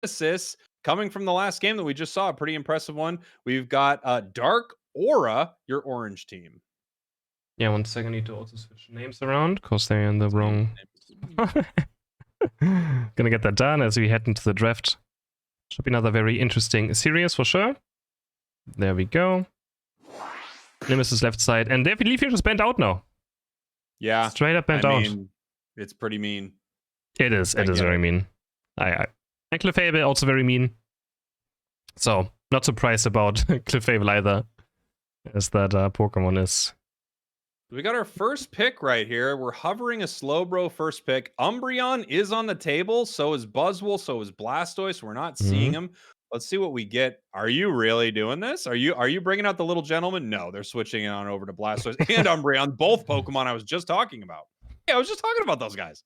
Nemesis coming from the last game that we just saw, a pretty impressive one. We've got Dark Aura, your orange team. Yeah, 1 second. I need to also switch names around because they're in the wrong. Gonna get that done as we head into the draft. Should be another very interesting series for sure. There we go. Nemesis left side, and their Leaf just bent out now. Yeah, straight up bent out. It's pretty mean. It is. It is very mean. And Clefable also very mean. So not surprised about Clefable either, as that Pokemon is. We got our first pick right here. We're hovering a Slowbro first pick. Umbreon is on the table. So is Buzzwole. So is Blastoise. We're not seeing him. Let's see what we get. Are you really doing this? Are you bringing out the little gentleman? No, they're switching it on over to Blastoise and Umbreon, both Pokemon I was just talking about. Yeah, I was just talking about those guys.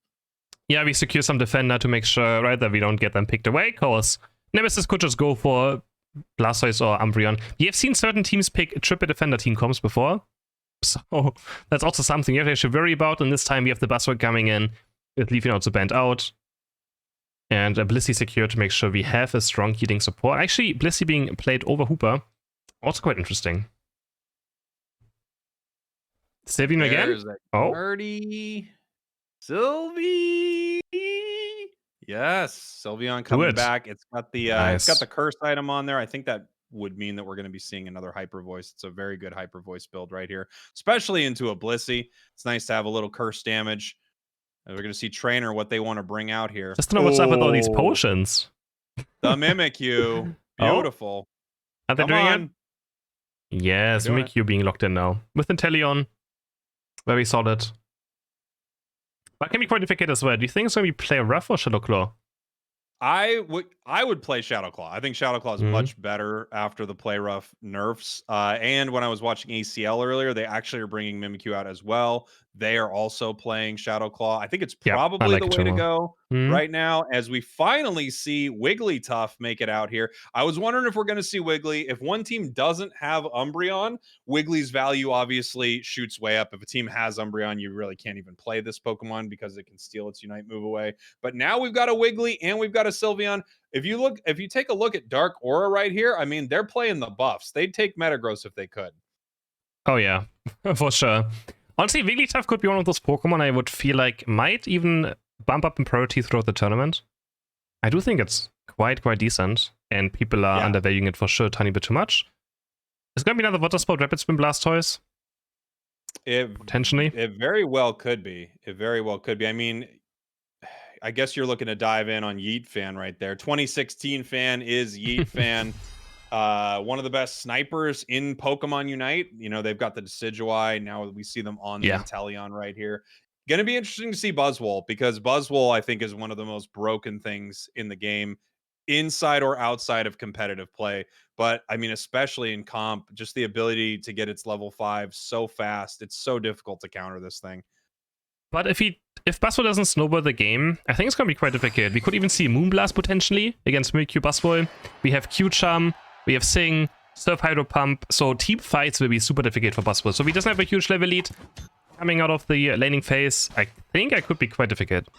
Yeah, we secure some defender to make sure, right, that we don't get them picked away, because Nemesis could just go for Blastoise or Umbreon. We have seen certain teams pick triple defender team comps before. So that's also something you have to actually worry about. And this time we have the Buzzword coming in with Leafeon also bent out. And Blissey secure to make sure we have a strong healing support. Actually, Blissey being played over Hooper. Also quite interesting. Sylveon again? Oh. Birdie. Sylvie. Yes. Sylveon coming back. It's got the it's got the curse item on there. I think that would mean that we're going to be seeing another Hyper Voice. It's a very good Hyper Voice build right here, especially into a Blissey. It's nice to have a little curse damage. And we're going to see Trainer what they want to bring out here. Just to know what's up with all these potions. The Mimikyu. Beautiful. Are they doing it? Yes, Mimikyu being locked in now. With Inteleon. Very solid. But can be quite difficult as well. Do you think it's going to be play rough or Shadow Claw? I would play Shadow Claw. I think Shadow Claw is much better after the play rough nerfs. And when I was watching ACL earlier, they actually are bringing Mimikyu out as well. They are also playing Shadow Claw. I think it's probably the way to go right now, as we finally see Wigglytuff make it out here. I was wondering if we're going to see Wiggly. If one team doesn't have Umbreon, Wiggly's value obviously shoots way up. If a team has Umbreon, you really can't even play this Pokemon because it can steal its Unite move away. But now we've got a Wiggly and we've got a Sylveon. If you take a look at Dark Aura right here, I mean, they're playing the buffs. They'd take Metagross if they could. Oh yeah, for sure. Honestly, Wigglytuff could be one of those Pokemon I would feel like might even bump up in priority throughout the tournament. I do think it's quite decent, and people are undervaluing it for sure a tiny bit too much. It's going to be another Water Spout Rapid Spin Blastoise. Potentially. It very well could be. It very well could be. I mean, I guess you're looking to dive in on Yeet Fan right there. 2016 Fan is Yeet Fan. One of the best snipers in Pokemon Unite. You know, they've got the Decidueye. Now we see them on the Inteleon right here. Going to be interesting to see Buzzwole, because Buzzwole, I think, is one of the most broken things in the game, inside or outside of competitive play. But I mean, especially in comp, just the ability to get its level 5 so fast. It's so difficult to counter this thing. But if Buzzwole doesn't snowball the game, I think it's going to be quite difficult. We could even see Moonblast potentially against Mimikyu Buzzwole. We have Q-Charm. We have Sing, Surf Hydro Pump, so team fights will be super difficult for Buzzwole. So if he doesn't have a huge level lead coming out of the laning phase, I think I could be quite difficult.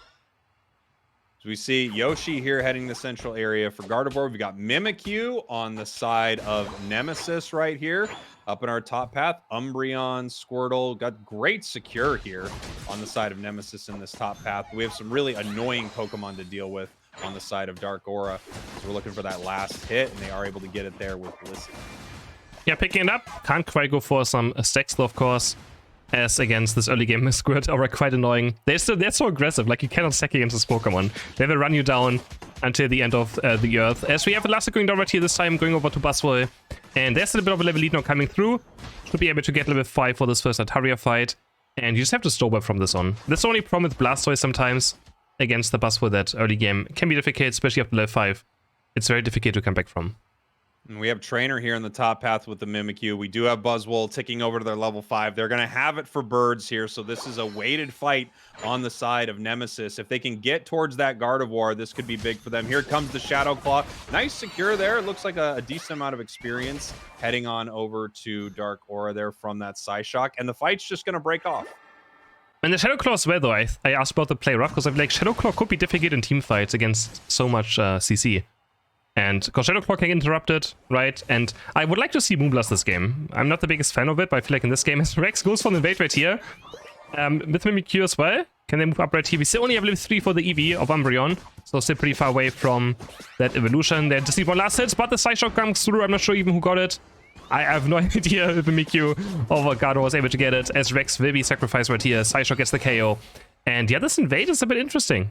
So we see Yoshi here heading the central area for Gardevoir. We got Mimikyu on the side of Nemesis right here. Up in our top path, Umbreon, Squirtle, got great secure here on the side of Nemesis in this top path. We have some really annoying Pokemon to deal with on the side of Dark Aura. So we're looking for that last hit, and they are able to get it there with Blissey. Yeah, picking it up. Can't quite go for some stacks though, of course, as against this early game Squirt are quite annoying. They're so aggressive, like you cannot stack against this Pokemon. They will run you down until the end of the earth. As we have Elastic going down right here this time, going over to Buzzwole. And there's a bit of a level lead now coming through. Should be able to get level 5 for this first Altaria fight. And you just have to snowball from this on. That's the only problem with Blastoise sometimes against the Buzzwole that early game can be difficult, especially after level 5. It's very difficult to come back from. And we have Trainer here in the top path with the Mimikyu. We do have Buzzwole ticking over to their level 5. They're going to have it for birds here, so this is a weighted fight on the side of Nemesis. If they can get towards that Gardevoir, this could be big for them. Here comes the Shadow Claw. Nice secure there. It looks like a decent amount of experience heading on over to Dark Aura there from that Psyshock, and the fight's just going to break off. And the Shadow Claw as well, though, I asked about the play rough, because I feel like Shadow Claw could be difficult in team fights against so much CC. And because Shadow Claw can get interrupted, right? And I would like to see Moonblast this game. I'm not the biggest fan of it, but I feel like in this game, as Rex goes for the invade right here, with Mimikyu as well, can they move up right here? We still only have level 3 for the EV of Umbreon, so still pretty far away from that evolution. They just need one last hit, but the side shot comes through. I'm not sure even who got it. I have no idea if Mimikyu or Gardo was able to get it, as Rex will be sacrificed right here. Side shot gets the KO. And yeah, this invade is a bit interesting.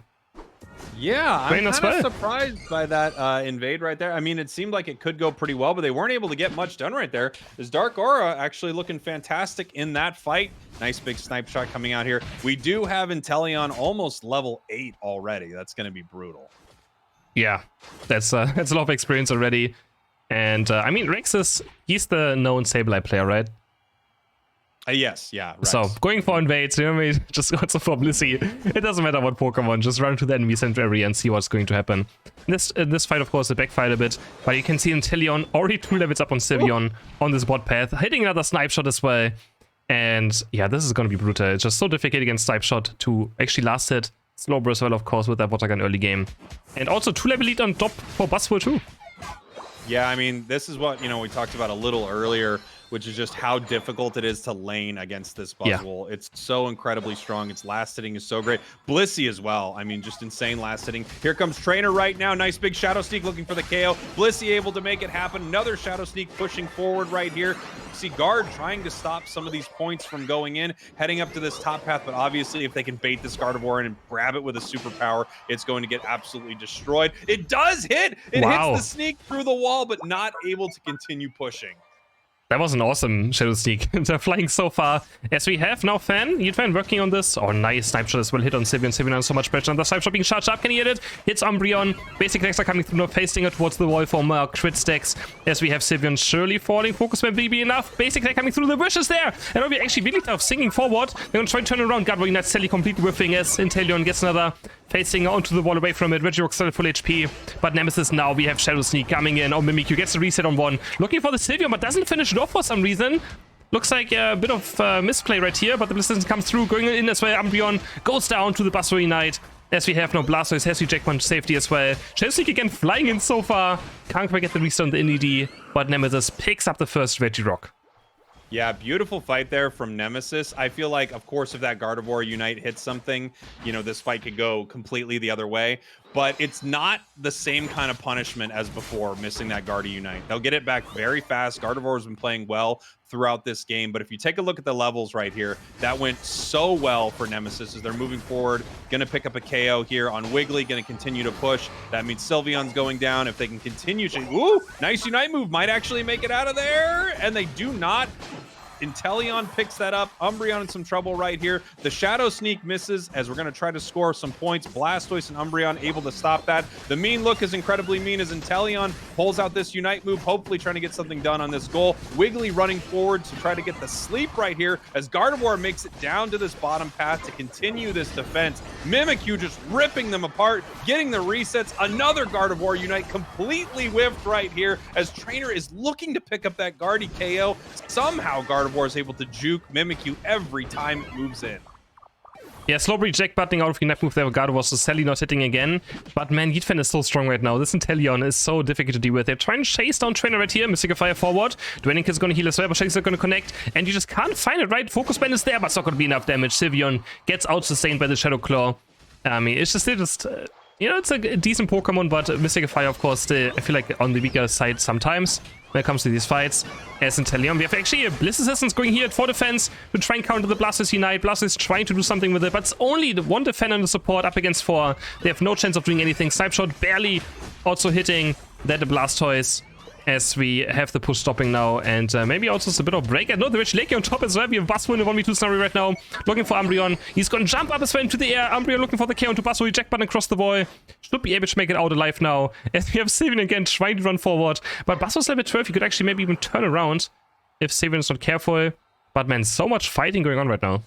Yeah, I'm kind of surprised by that invade right there. I mean, it seemed like it could go pretty well, but they weren't able to get much done right there. This Dark Aura actually looking fantastic in that fight. Nice big snipe shot coming out here. We do have Inteleon almost level 8 already. That's going to be brutal. Yeah, that's a lot of experience already. And I mean, Rex he's the known Sableye player, right? Yes, yeah. Rex. So going for invades, remember, just go for Blissey. It doesn't matter what Pokemon, just run to the enemy center area and see what's going to happen. In this fight, of course, it backfired a bit, but you can see Inteleon already 2 levels up on Sylveon on this bot path, hitting another snipe shot as well. And yeah, this is going to be brutal. It's just so difficult against snipe shot to actually last hit. Slowbro as well, of course, with that water gun early game. And also 2 level lead on top for Buzzwole too. Yeah, I mean, this is what, we talked about a little earlier, which is just how difficult it is to lane against this Buzzwole. Yeah. It's so incredibly strong. Its last hitting is so great. Blissey as well. I mean, just insane last hitting. Here comes Trainer right now. Nice big Shadow Sneak looking for the KO. Blissey able to make it happen. Another Shadow Sneak pushing forward right here. See Guard trying to stop some of these points from going in, heading up to this top path, but obviously if they can bait this Gardevoir in and grab it with a superpower, it's going to get absolutely destroyed. It does hit! It hits the sneak through the wall, but not able to continue pushing. That was an awesome Shadow Sneak. They're flying so far. As we have now Fan working on this. Oh, nice snipe shot as well. Hit on Sylveon. Sylveon has so much pressure. And the snipe shot being charged up. Can he hit it? Hits Umbreon. Basic attacks are coming through now, facing it towards the wall for more crit stacks. As we have Sylveon surely falling. Focus may be enough. Basic attack coming through. The wish is there. And we actually really tough singing forward. They're going to try to turn around. Gardevoir Unite Sally completely whiffing as Inteleon gets another facing onto the wall away from it. Regirock still full HP. But Nemesis now. We have Shadow Sneak coming in. Oh, Mimikyu gets the reset on 1. Looking for the Sylveon, but doesn't finish it off for some reason. Looks like a bit of misplay right here, but the Blissey comes through, going in as well. Umbreon goes down to the Buzzwole Unite. As we have no Blastoise, has to Jack Punch safety as well. Shadow Sneak again flying in so far. Can't quite get the reset on the NED, but Nemesis picks up the first Regirock. Yeah, beautiful fight there from Nemesis. I feel like, of course, if that Gardevoir Unite hits something, this fight could go completely the other way. But it's not the same kind of punishment as before, missing that Gardevoir Unite. They'll get it back very fast. Gardevoir has been playing well throughout this game. But if you take a look at the levels right here, that went so well for Nemesis as they're moving forward. Going to pick up a KO here on Wiggly. Going to continue to push. That means Sylveon's going down. If they can continue to... Ooh, nice Unite move. Might actually make it out of there. And they do not... Inteleon picks that up. Umbreon in some trouble right here. The Shadow Sneak misses as we're going to try to score some points. Blastoise and Umbreon able to stop that. The mean look is incredibly mean as Inteleon pulls out this Unite move, hopefully trying to get something done on this goal. Wiggly running forward to try to get the sleep right here as Gardevoir makes it down to this bottom path to continue this defense. Mimikyu just ripping them apart, getting the resets. Another Gardevoir Unite completely whiffed right here as Trainer is looking to pick up that Guardy KO. Somehow Gardevoir is able to juke Mimikyu every time it moves in. Yeah, slow reject buttoning out of the net move there. Gardevoir, so Sally not hitting again. But man, Yeetfen is so strong right now. This Inteleon is so difficult to deal with. They're trying to chase down Trainer right here. Mystical Fire forward. Dwayne is going to heal as well, but Shady's not going to connect. And you just can't find it, right? Focus Band is there, but it's not going to be enough damage. Sylveon gets out sustained by the Shadow Claw. I mean, it's just it's a decent Pokemon, but Mystical Fire, of course, I feel like on the weaker side sometimes when it comes to these fights. As Inteleon, we have actually a Bliss Assistance going here for defense to try and counter the Blastoise Unite. Blastoise trying to do something with it, but it's only the one defender and the support up against 4. They have no chance of doing anything. Snipe Shot barely also hitting that the Blastoise. As we have the push stopping now, and maybe also just a bit of break. And no, the Regieleki on top as well. We have Buzzwole in the 1v2 scenario right now, looking for Umbreon. He's going to jump up as well into the air. Umbreon looking for the KO into Buzzwole. Eject button across the wall. Should be able to make it out alive now. As we have Sylveon again trying to run forward. But Buzzwole's level 12. He could actually maybe even turn around if Sylveon is not careful. But man, so much fighting going on right now.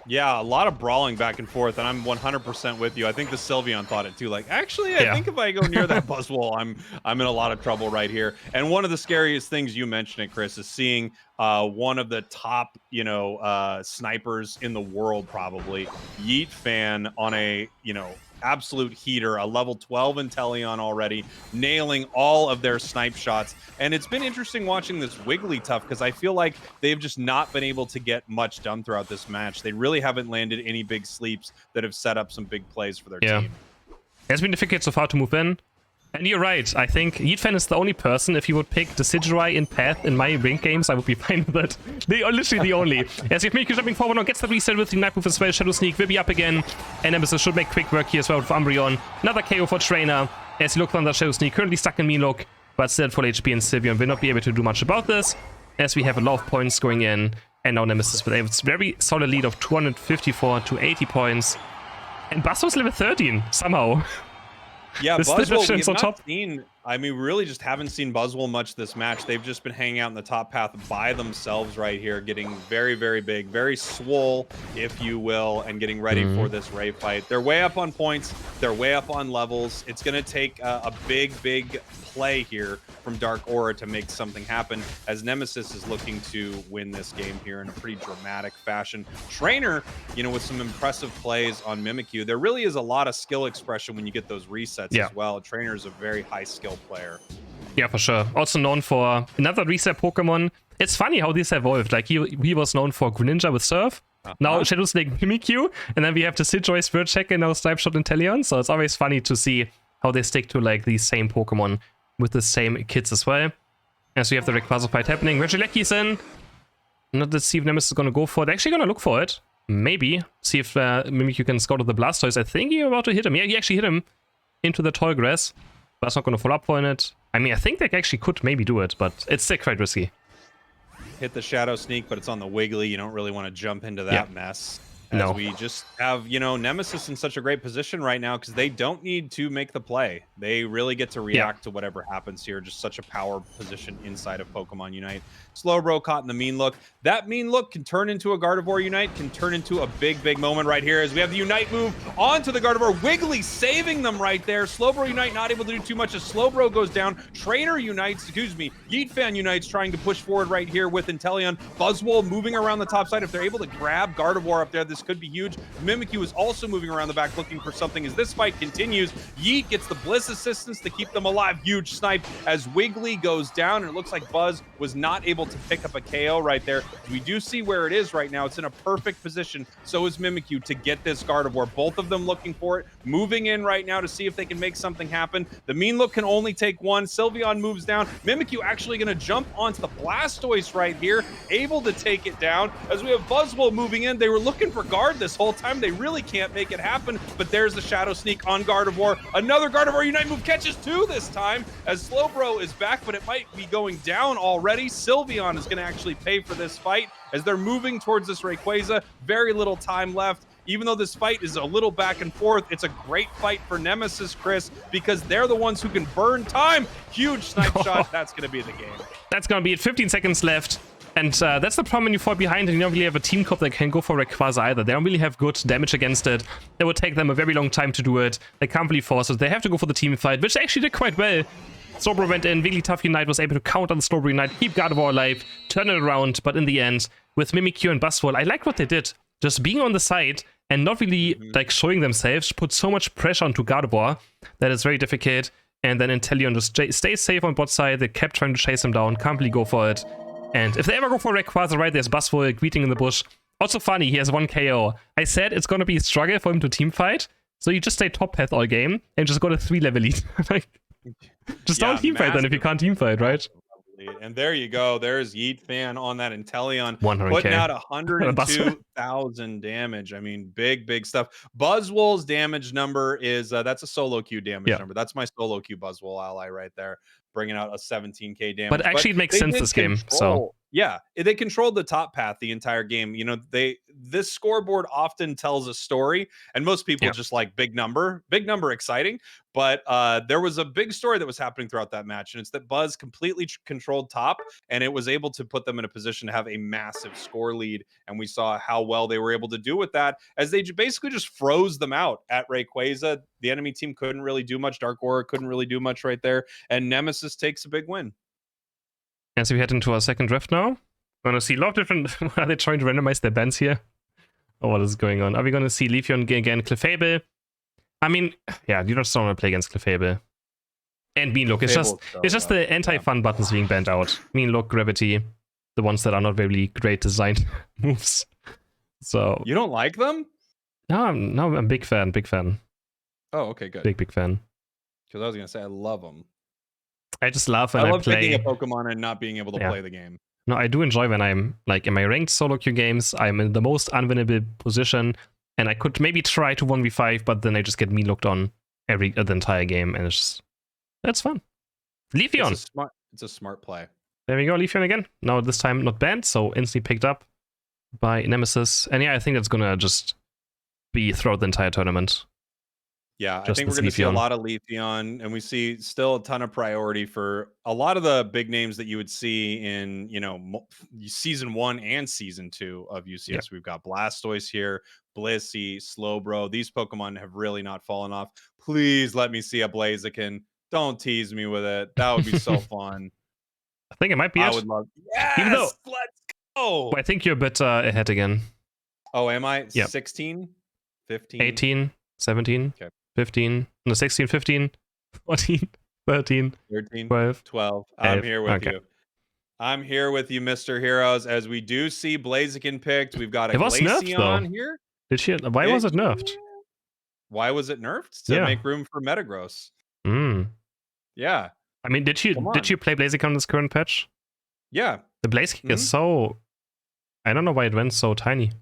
Yeah, a lot of brawling back and forth, and I'm 100% with you. I think the Sylveon thought it too. Like, actually, I think if I go near that Buzzwole, I'm in a lot of trouble right here. And one of the scariest things you mentioned it, Chris, is seeing one of the top, snipers in the world, probably Yeet fan on a, absolute heater, a level 12 Inteleon already, nailing all of their snipe shots. And it's been interesting watching this Wigglytuff because I feel like they've just not been able to get much done throughout this match. They really haven't landed any big sleeps that have set up some big plays for their team. It's been difficult so far to move in. And you're right, I think Yeetfan is the only person, if he would pick the Decidueye in path in my ranked games, I would be fine with it. They are literally the only. As if Mimikyu jumping forward now, gets the reset with the Night Move as well, Shadow Sneak will be up again, and Nemesis should make quick work here as well with Umbreon. Another KO for Trainer, as he looked on the Shadow Sneak, currently stuck in Mean-Look, but still at full HP, and Sylveon will not be able to do much about this, as we have a lot of points going in, and now Nemesis with a very solid lead of 254 to 80 points. And Buzzwole's level 13, somehow. Yeah, Buzzwole, we have on not top. seen, I mean, we really just haven't seen Buzzwole much this match. They've just been hanging out in the top path by themselves right here, getting very, very big, very swole, if you will, and getting ready for this Ray fight. They're way up on points. They're way up on levels. It's going to take a big, big play here from Dark Aura to make something happen, as Nemesis is looking to win this game here in a pretty dramatic fashion. Trainer, you know, with some impressive plays on Mimikyu. There really is a lot of skill expression when you get those resets as well. Trainer is a very high skill player. Yeah, for sure. Also known for another reset Pokemon. It's funny how this evolved. Like, he was known for Greninja with Surf. Now Shadow Snake Mimikyu, and then we have the Decidueye Spirit Check and now Snipe Shot Inteleon. So it's always funny to see how they stick to like these same Pokemon with the same kits as well. As we have the Rayquaza fight happening. Regieleki's in. Let's see if Nemesis is gonna go for it. They're actually gonna look for it. Maybe. See if Mimikyu can scout with the Blastoise. I think he's about to hit him. Yeah, he actually hit him into the tall grass. But that's not gonna follow up on it. I mean, I think they actually could maybe do it, but it's still quite risky. Hit the Shadow Sneak, but it's on the Wiggly. You don't really want to jump into that mess. As we just have, you know, Nemesis in such a great position right now because they don't need to make the play. They really get to react to whatever happens here. Just such a power position inside of Pokemon Unite. Slowbro caught in the Mean Look. That Mean Look can turn into a Gardevoir Unite, can turn into a big, big moment right here as we have the Unite move onto the Gardevoir. Wiggly saving them right there. Slowbro Unite not able to do too much as Slowbro goes down. Trainer unites, excuse me, Yeetfan unites trying to push forward right here with Inteleon. Buzzwole moving around the top side. If they're able to grab Gardevoir up there, this could be huge. Mimikyu is also moving around the back looking for something as this fight continues. Yeet gets the Bliss assistance to keep them alive. Huge snipe as Wiggly goes down, and it looks like Buzz was not able to pick up a KO right there. We do see where it is right now. It's in a perfect position. So is Mimikyu to get this Gardevoir. Both of them looking for it, moving in right now to see if they can make something happen. The Mean Look can only take one. Sylveon moves down. Mimikyu actually going to jump onto the Blastoise right here, able to take it down. As we have Buzzwole moving in, they were looking for guard this whole time. They really can't make it happen, but there's the Shadow Sneak on Gardevoir. Another Gardevoir Unite move catches two this time as Slowbro is back, but it might be going down already. Sylveon is going to actually pay for this fight as they're moving towards this Rayquaza. Very little time left. Even though this fight is a little back and forth, it's a great fight for Nemesis, Chris, because they're the ones who can burn time. Huge snipe shot. That's going to be the game. That's going to be it. 15 seconds left. And that's the problem when you fall behind and you don't really have a team comp that can go for Rayquaza either. They don't really have good damage against it. It would take them a very long time to do it. They can't really force it. They have to go for the team fight, which they actually did quite well. Slowbro went in, Wigglytuff Unite was able to counter the Slowbro Unite, keep Gardevoir alive, turn it around, but in the end, with Mimikyu and Buzzwole, I like what they did. Just being on the side and not really like showing themselves put so much pressure onto Gardevoir that it's very difficult. And then Inteleon just stays safe on bot side. They kept trying to chase him down, can't really go for it. And if they ever go for Rayquaza, right, there's Buzzwole greeting in the bush. Also funny, he has 1 KO. I said it's gonna be a struggle for him to team fight, so you just stay top path all game and just got a 3-level lead. Like, just don't team fight then if you can't team fight, right? And there you go. There's Yeetfan on that Inteleon, 100K. putting out 102,000 damage. I mean, big, big stuff. Buzzwole's damage number is, that's a solo queue damage number. That's my solo queue Buzzwole ally right there, bringing out a 17k damage. But actually, it makes sense this game. So yeah, they controlled the top path the entire game. You know, this scoreboard often tells a story, and most people just like big number exciting. But there was a big story that was happening throughout that match, and it's that Buzz completely controlled top, and it was able to put them in a position to have a massive score lead. And we saw how well they were able to do with that, as they basically just froze them out at Rayquaza. The enemy team couldn't really do much. Dark Aura couldn't really do much right there, and Nemesis takes a big win. As we head into our second draft now, we're going to see a lot of different... Are they trying to randomize their bands here? Or what is going on? Are we going to see Leafeon again, Clefable? I mean, yeah, you just don't want to play against Clefable. And Mean Look. It's just the anti-fun buttons being banned out. Mean Look, Gravity, the ones that are not really great designed moves. So you don't like them? No, I'm a big fan. Oh, okay, good. Big fan. Because I was gonna say I love them. I just love when I love play picking a Pokemon and not being able to play the game. No, I do enjoy when I'm like in my ranked solo queue games. I'm in the most unwinnable position, and I could maybe try to 1v5, but then I just get Mean Looked on the entire game, and that's fun. Leafeon. It's a smart play. There we go, Leafeon again. Now this time not banned, so instantly picked up by Nemesis. And yeah, I think that's gonna just be throughout the entire tournament. Yeah, I think we're going to see a lot of Leafeon, and we see still a ton of priority for a lot of the big names that you would see in, season 1 and season 2 of UCS. Yep. We've got Blastoise here, Blissey, Slowbro. These Pokemon have really not fallen off. Please let me see a Blaziken. Don't tease me with it. That would be so fun. I think it might be I would love. Yes, let's go. I think you're a bit ahead again. Oh, am I? Yep. 16, 15, 18, 17. Okay. 15, no, 16, 15, 14, 13, 12. I'm here with you. I'm here with you, Mr. Heroes, as we do see Blaziken picked. We've got a Glaceon here. Why was it nerfed? Why was it nerfed? To make room for Metagross. Yeah. I mean, did you play Blaziken on this current patch? Yeah. The Blaziken is so... I don't know why it went so tiny.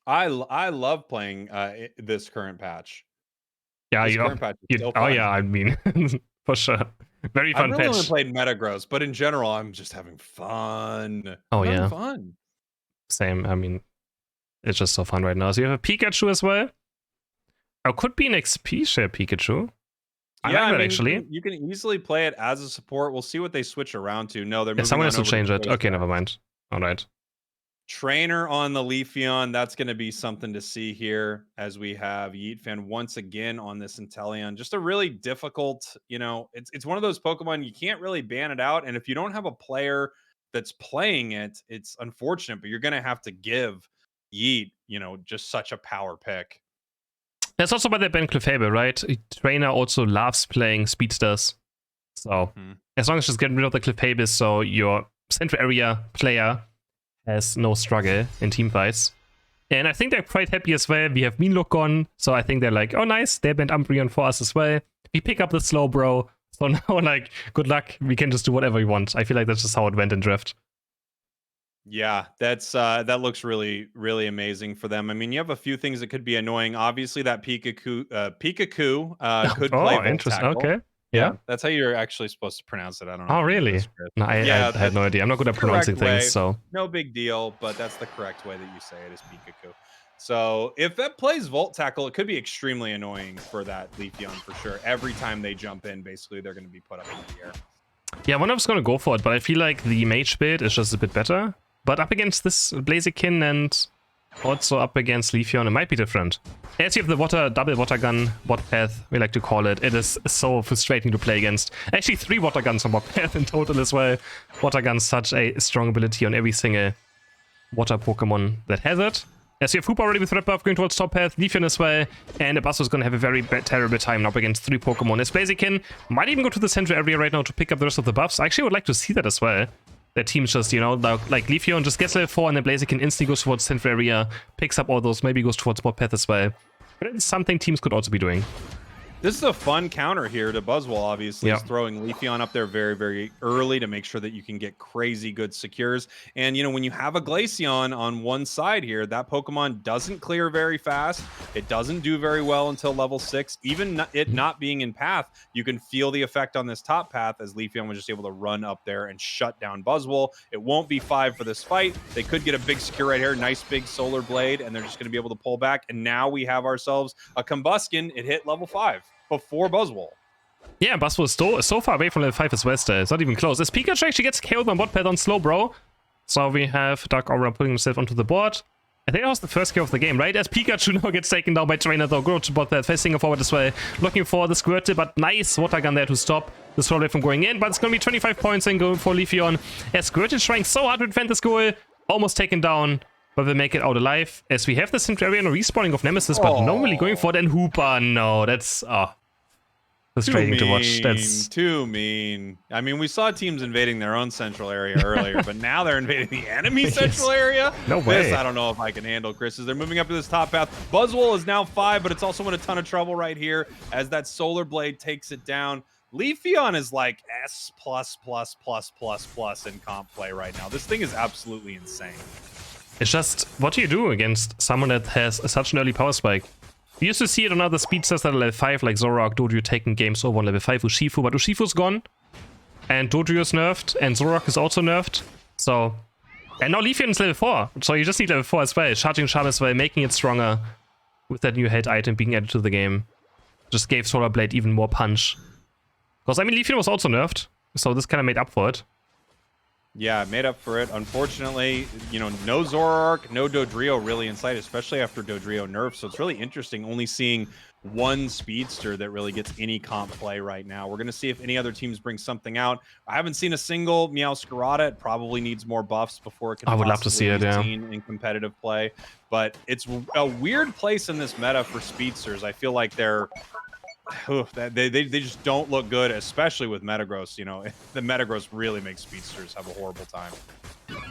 I love playing this current patch. Yeah, I mean, for sure. Very fun patch. I've only played Metagross, but in general, I'm just having fun. Having fun. Same. I mean, it's just so fun right now. So you have a Pikachu as well. Or could be an XP share Pikachu. Actually. You can easily play it as a support. We'll see what they switch around to. No, they're moving someone has to change it. Okay, never mind. All right. Trainer on the Leafeon, that's going to be something to see here as we have Yeetfan once again on this Inteleon. Just a really difficult, it's one of those Pokemon you can't really ban it out. And if you don't have a player that's playing it, it's unfortunate, but you're going to have to give Yeet, just such a power pick. That's also why they banned Clefable, right? Trainer also loves playing speedsters. So as long as just getting rid of the Clefable, so your central area player has no struggle in team fights. And I think they're quite happy as well. We have Mean Look on, so I think they're like, oh nice, they banned Umbreon for us as well. We pick up the Slowbro, so now good luck, we can just do whatever we want. I feel like that's just how it went in Drift. Yeah, that looks really, really amazing for them. I mean, you have a few things that could be annoying. Obviously, that Pikachu could play Volt interesting. Tackle. Okay. Yeah, that's how you're actually supposed to pronounce it. I don't know. Oh, really? No, I had no idea. I'm not good at pronouncing things, so no big deal. But that's the correct way that you say it is Pikachu. So if it plays Volt Tackle, it could be extremely annoying for that Leafeon for sure. Every time they jump in, basically they're going to be put up in the air. Yeah, one of us going to go for it, but I feel like the Mage build is just a bit better. But up against this Blaziken and also up against Leafeon, it might be different. As you have the double water gun, bot path, we like to call it. It is so frustrating to play against. Actually, 3 water guns on bot path in total as well. Water gun's such a strong ability on every single water Pokemon that has it. As you have Hoopa already with Red Buff going towards top path, Leafeon as well, and Abasso is going to have a very terrible time up against 3 Pokemon. As Blaziken might even go to the central area right now to pick up the rest of the buffs. I actually would like to see that as well. Their team's just, like Leafeon just gets level 4 and then Blaziken instantly goes towards central area, picks up all those, maybe goes towards bot path as well. But it's something teams could also be doing. This is a fun counter here to Buzzwole, obviously. He's throwing Leafeon up there very, very early to make sure that you can get crazy good secures. And, when you have a Glaceon on one side here, that Pokemon doesn't clear very fast. It doesn't do very well until level 6. Even it not being in path, you can feel the effect on this top path as Leafeon was just able to run up there and shut down Buzzwole. It won't be 5 for this fight. They could get a big secure right here. Nice big Solar Blade, and they're just going to be able to pull back. And now we have ourselves a Combuskin. It hit level 5. Before Buzzwole. Yeah, Buzzwole is so far away from level 5 as well still. It's not even close. As Pikachu actually gets killed by bot path on Slowbro. So we have Dark Aura putting himself onto the board. I think that was the first kill of the game, right? As Pikachu now gets taken down by Trainer though. Go to bot path, facing forward as well. Looking for the Squirtle, but nice water gun there to stop the Solar Blade from going in. But it's going to be 25 points and going for Leafeon. As Squirtle is trying so hard to defend this goal. Almost taken down. but they make it out alive. As we have the Centurion respawning of Nemesis, but no really going for it. And Hooper, no, that's frustrating to watch. That's too mean. I mean, we saw teams invading their own central area earlier, but now they're invading the enemy central area. No way. This, I don't know if I can handle, Chris. As they're moving up to this top path. Buzzwole is now 5, but it's also in a ton of trouble right here as that Solar Blade takes it down. Leafeon is like S+++++ in comp play right now. This thing is absolutely insane. It's just, what do you do against someone that has such an early power spike? We used to see it on other speedsters that are level 5, like Zoroark, Dodrio taking games over on level 5 with Urshifu, but Urshifu's gone, and Dodrio is nerfed, and Zoroark is also nerfed, so... And now Leafeon is level 4, so you just need level 4 as well, charging Charm as well, making it stronger with that new hate item being added to the game. Just gave Solar Blade even more punch. Because, I mean, Leafeon was also nerfed, so this kind of made up for it. Yeah, made up for it. Unfortunately, you know, no Zoroark, no Dodrio really in sight, especially after Dodrio nerfs. So it's really interesting only seeing one speedster that really gets any comp play right now. We're going to see if any other teams bring something out. I haven't seen a single Meowscarada. It probably needs more buffs before it can I would love to see it, be seen in competitive play. But it's a weird place in this meta for speedsters. I feel like they're... They just don't look good, especially with Metagross. You know, the Metagross really makes speedsters have a horrible time.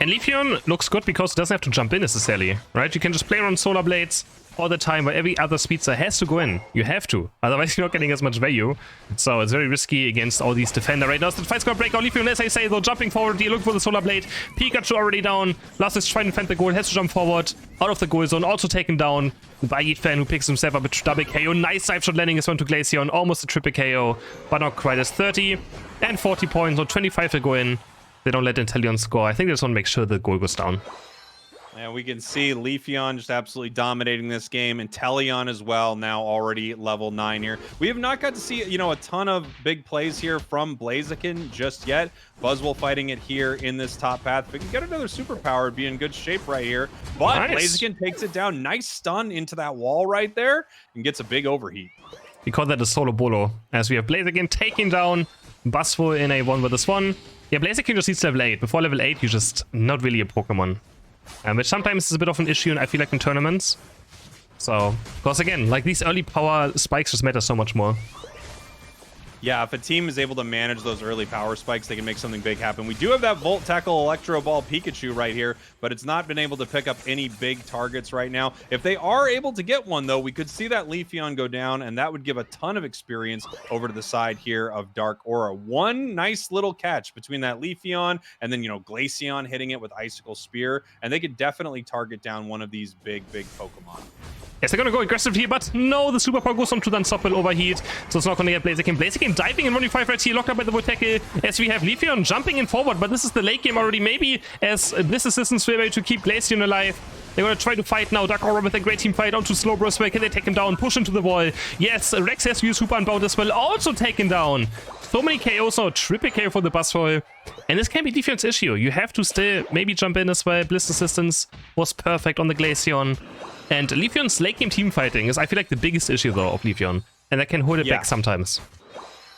And Leafeon looks good because it doesn't have to jump in necessarily, right? You can just play around Solar Blades all the time, where every other speedster has to go in. You have to, otherwise you're not getting as much value. So it's very risky against all these defender right now. So the fight's gonna break out. Leafeon, as I say, though, jumping forward, you look for the Solar Blade. Pikachu already down. Last is trying to defend the goal, has to jump forward, out of the goal zone, also taken down by Fan, who picks himself up a double KO. Nice dive shot landing his one to Glaceon, almost a triple KO, but not quite as 30 and 40 points, so 25 to go in. They don't let Inteleon score. I think they just want to make sure the goal goes down. And we can see Leafeon just absolutely dominating this game. Inteleon as well, now already level 9 here. We have not got to see, you know, a ton of big plays here from Blaziken just yet. Buzzwole fighting it here in this top path. If we can get another superpower, it'd be in good shape right here. But nice. Blaziken takes it down. Nice stun into that wall right there and gets a big overheat. We call that a solo bolo, as we have Blaziken taking down Buzzwole in a 1v1. Yeah, Blaziken just needs level 8. Before level 8, you're just not really a Pokemon. Which sometimes is a bit of an issue, and I feel like in tournaments. So, because again, like these early power spikes just matter so much more. Yeah, if a team is able to manage those early power spikes, they can make something big happen. We do have that Volt Tackle Electro Ball Pikachu right here, but it's not been able to pick up any big targets right now. If they are able to get one, though, we could see that Leafeon go down, and that would give a ton of experience over to the side here of Dark Aura. One nice little catch between that Leafeon and then, you know, Glaceon hitting it with Icicle Spear, and they could definitely target down one of these big Pokemon. Yes, they're gonna go aggressive here, but no, the superpower goes on to the unstoppable overheat, so it's not gonna get Blaziken. Blaziken diving in 1v5 right here, locked up by the Volt Tackle, as we have Leafeon jumping in forward, but this is the late game already. Maybe as Bliss Assistance will be able to keep Glaceon alive. They're gonna try to fight now. Dark Aura with a great team fight onto Slowbro as well. Can they take him down? Push him to the wall. Yes, Rex has to use Super Unbound as well. Also taken down. So many KOs now. Triple KO for the Buzzwole. And this can be defense issue. You have to still maybe jump in as well. Bliss Assistance was perfect on the Glaceon. And Leafeon's late game team fighting is, I feel like, the biggest issue, though, of Leafeon. And that can hold it back sometimes.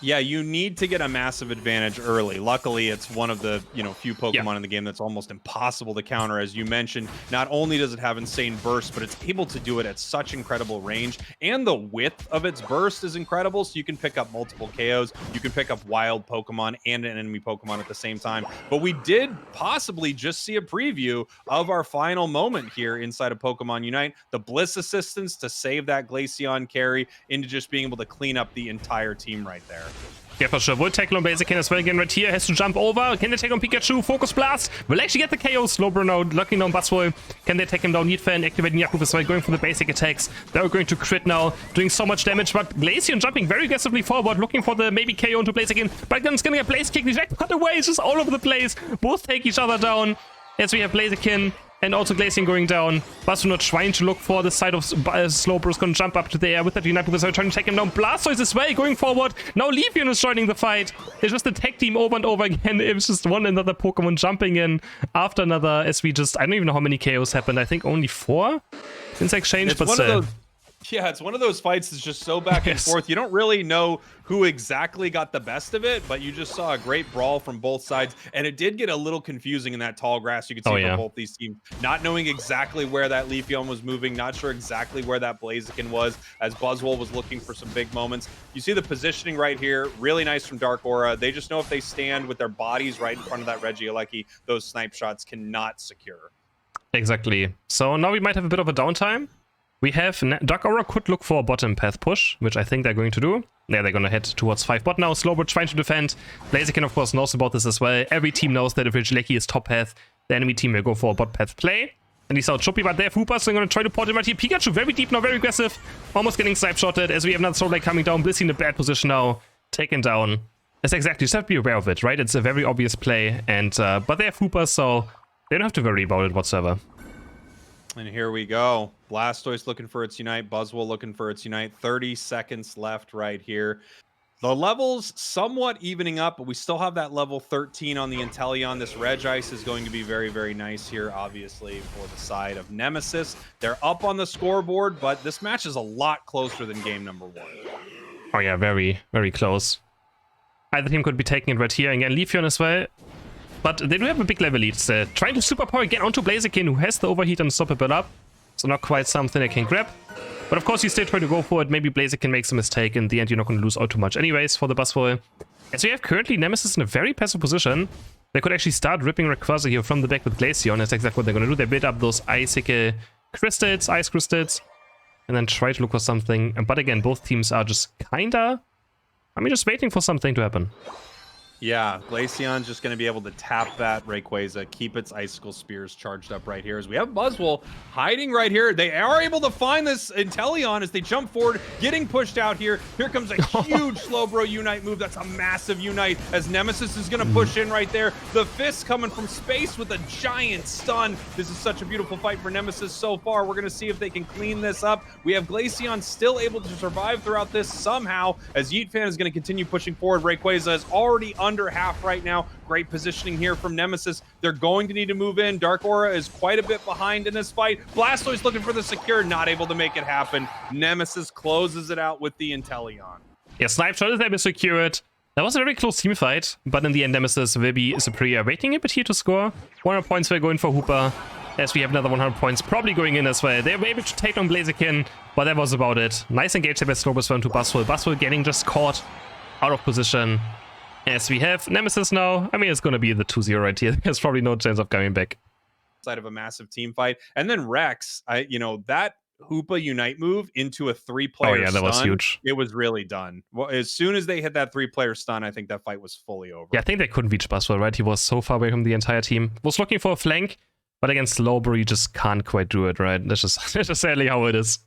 Yeah, you need to get a massive advantage early. Luckily, it's one of the, you know, few Pokemon in the game that's almost impossible to counter. As you mentioned, not only does it have insane burst, but it's able to do it at such incredible range. And the width of its burst is incredible, so you can pick up multiple KOs. You can pick up wild Pokemon and an enemy Pokemon at the same time. But we did possibly just see a preview of our final moment here inside of Pokemon Unite. The Bliss Assistance to save that Glaceon carry into just being able to clean up the entire team right there. Yeah, for sure. Volt Tackle on Blaziken as well again right here. Has to jump over. Can they take on Pikachu? Focus Blast. Will actually get the KO. Slowbro now locking down Buzzwole. Can they take him down? Fan activating Yaku as well, going for the basic attacks. They're going to crit now, doing so much damage. But Glaceon jumping very aggressively forward, looking for the maybe KO into Blaziken. But then it's gonna get Blaze Kick. Reject, cut away. It's just all over the place. Both take each other down. As we have Blaziken and also Glaceon going down. Buzzwole not trying to look for the side of Slowbro is going to jump up to the air with that Unite because they're trying to take him down. Blastoise as well going forward. Now Leafeon is joining the fight. They just attack team over and over again. It was just one another Pokemon jumping in after another as we just, I don't even know how many KOs happened. I think only 4 since exchange, but still. Yeah, it's one of those fights that's just so back and forth. You don't really know who exactly got the best of it, but you just saw a great brawl from both sides. And it did get a little confusing in that tall grass. You could see from both these teams not knowing exactly where that Leafeon was moving, not sure exactly where that Blaziken was, as Buzzwole was looking for some big moments. You see the positioning right here. Really nice from Dark Aura. They just know if they stand with their bodies right in front of that Regieleki, those snipe shots cannot secure. Exactly. So now we might have a bit of a downtime. We have Dark Aura could look for a bottom path push, which I think they're going to do. Yeah, they're going to head towards 5 bot now. Slowbro trying to defend. Blaziken, of course, knows about this as well. Every team knows that if Regieleki is top path, the enemy team will go for a bot path play. And he's out Choppy, but they have Hooper, so they're going to try to port him right here. Pikachu very deep now, very aggressive. Almost getting snipe shotted as we have another Soul Blade coming down. Blissey in a bad position now. Taken down. That's exactly, you just have to be aware of it, right? It's a very obvious play. And but they have Hooper, so they don't have to worry about it whatsoever. And here we go. Blastoise looking for its Unite. Buzzwole looking for its Unite. 30 seconds left right here. The levels somewhat evening up, but we still have that level 13 on the Inteleon. This Regice is going to be very, very nice here, obviously, for the side of Nemesis. They're up on the scoreboard, but this match is a lot closer than game number 1. Oh yeah, very, very close. Either team could be taking it right here. Again, Leafeon as well. But they do have a big level lead. Trying to superpower again onto Blaziken, who has the overheat and stop a bit up. So not quite something they can grab. But of course, you still try to go for it. Maybe Blaziken makes a mistake. In the end, you're not going to lose out too much anyways for the Buzzwole. As we have currently Nemesis in a very passive position, they could actually start ripping Rayquaza here from the back with Glaceon. That's exactly what they're going to do. They build up those icicle crystals, ice crystals, and then try to look for something. But again, both teams are just kinda... just waiting for something to happen. Yeah, Glaceon's just going to be able to tap that Rayquaza, keep its Icicle Spears charged up right here. As we have Buzzwole hiding right here. They are able to find this Inteleon as they jump forward, getting pushed out here. Here comes a huge Slowbro Unite move. That's a massive Unite as Nemesis is going to push in right there. The Fist coming from space with a giant stun. This is such a beautiful fight for Nemesis so far. We're going to see if they can clean this up. We have Glaceon still able to survive throughout this somehow as Yeetfan is going to continue pushing forward. Rayquaza is already under half right now. Great positioning here from Nemesis. They're going to need to move in. Dark Aura is quite a bit behind in this fight. Blastoise looking for the secure, not able to make it happen. Nemesis closes it out with the Inteleon. Yeah, Snipe Shot is able to secure it. That was a very close team fight, but in the end, Nemesis will be superior. Waiting a bit here to score. 100 points we're going for Hooper, as we have another 100 points probably going in as well. They were able to take on Blaziken, but that was about it. Nice engage there by Slowbro to Buzzwole. Buzzwole getting just caught out of position. As we have Nemesis now, it's going to be the 2-0 right here. There's probably no chance of coming back. Side of a massive team fight. And then Rex, that Hoopa Unite move into a 3-player stun. Oh yeah, that was huge. It was really done. Well, as soon as they hit that 3-player stun, I think that fight was fully over. Yeah, I think they couldn't reach Buzzwole, right? He was so far away from the entire team. Was looking for a flank, but against Slowbro, you just can't quite do it, right? That's just sadly how it is.